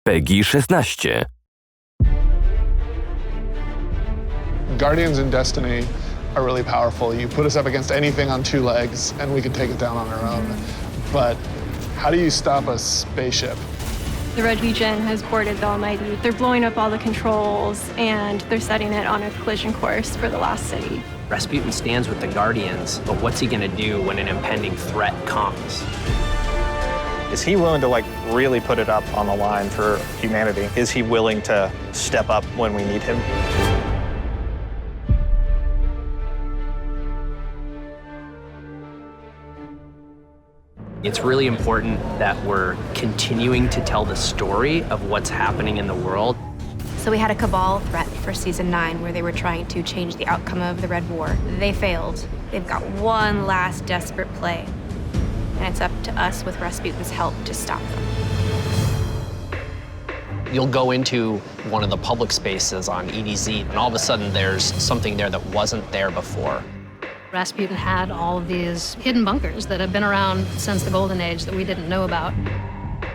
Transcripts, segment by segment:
PEGI 16. Guardians in Destiny are really powerful. You put us up against anything on two legs, and we can take it down on our own. But how do you stop a spaceship? The Red Legion has boarded the Almighty. They're blowing up all the controls, and they're setting it on a collision course for the lost city. Rasputin stands with the Guardians, but what's he gonna do when an impending threat comes? Is he willing to really put it up on the line for humanity? Is he willing to step up when we need him? It's really important that we're continuing to tell the story of what's happening in the world. So we had a Cabal threat for Season 9 where they were trying to change the outcome of the Red War. They failed. They've got one last desperate play. And it's up to us with Rasputin's help to stop them. You'll go into one of the public spaces on EDZ, and all of a sudden there's something there that wasn't there before. Rasputin had all of these hidden bunkers that have been around since the Golden Age that we didn't know about.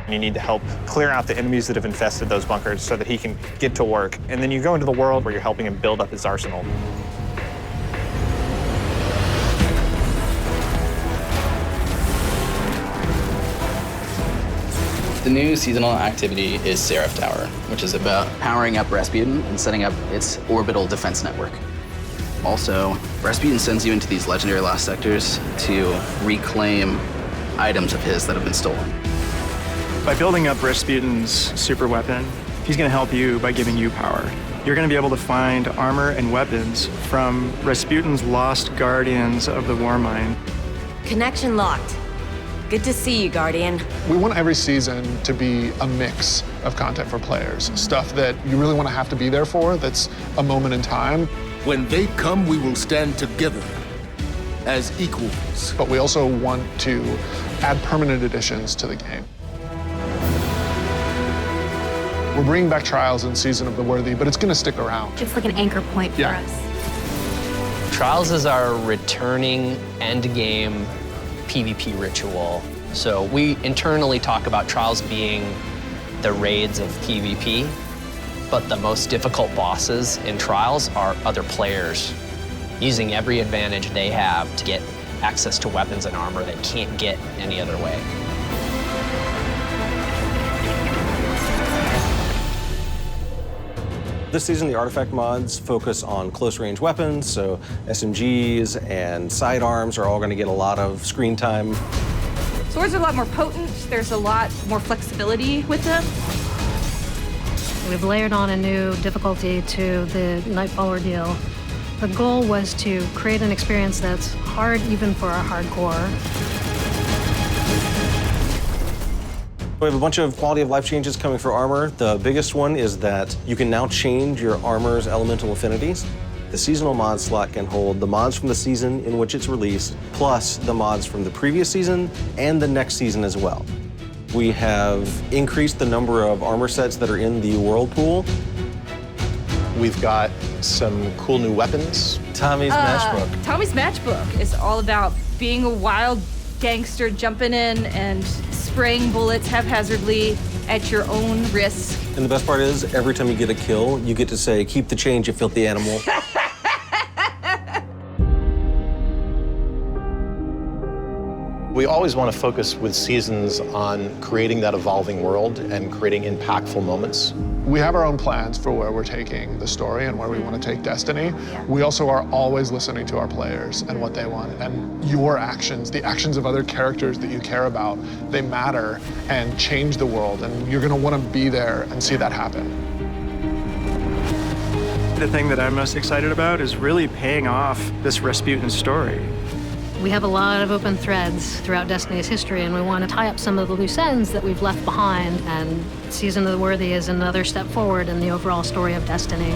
You need to help clear out the enemies that have infested those bunkers so that he can get to work. And then you go into the world where you're helping him build up his arsenal. The new seasonal activity is Seraph Tower, which is about powering up Rasputin and setting up its orbital defense network. Also, Rasputin sends you into these legendary lost sectors to reclaim items of his that have been stolen. By building up Rasputin's super weapon, he's going to help you by giving you power. You're going to be able to find armor and weapons from Rasputin's lost guardians of the war mine. Connection locked. Good to see you, Guardian. We want every season to be a mix of content for players. Stuff that you really want to have to be there for, that's a moment in time. When they come, we will stand together as equals. But we also want to add permanent additions to the game. We're bringing back Trials in Season of the Worthy, but it's going to stick around. It's like an anchor point for us. Trials is our returning endgame PvP ritual. So we internally talk about Trials being the raids of PvP, but the most difficult bosses in Trials are other players using every advantage they have to get access to weapons and armor they can't get any other way. This season, the artifact mods focus on close-range weapons, so SMGs and sidearms are all going to get a lot of screen time. Swords are a lot more potent. There's a lot more flexibility with them. We've layered on a new difficulty to the Nightfall ordeal. The goal was to create an experience that's hard even for our hardcore. We have a bunch of quality of life changes coming for armor. The biggest one is that you can now change your armor's elemental affinities. The seasonal mod slot can hold the mods from the season in which it's released, plus the mods from the previous season and the next season as well. We have increased the number of armor sets that are in the Whirlpool. We've got some cool new weapons. Tommy's Matchbook. Tommy's Matchbook is all about being a wild gangster jumping in and spraying bullets haphazardly at your own risk. And the best part is, every time you get a kill, you get to say, "Keep the change, you filthy animal." We always want to focus with seasons on creating that evolving world and creating impactful moments. We have our own plans for where we're taking the story and where we want to take Destiny. We also are always listening to our players and what they want. And your actions, the actions of other characters that you care about, they matter and change the world. And you're going to want to be there and see that happen. The thing that I'm most excited about is really paying off this Rasputin story. We have a lot of open threads throughout Destiny's history, and we want to tie up some of the loose ends that we've left behind, and Season of the Worthy is another step forward in the overall story of Destiny.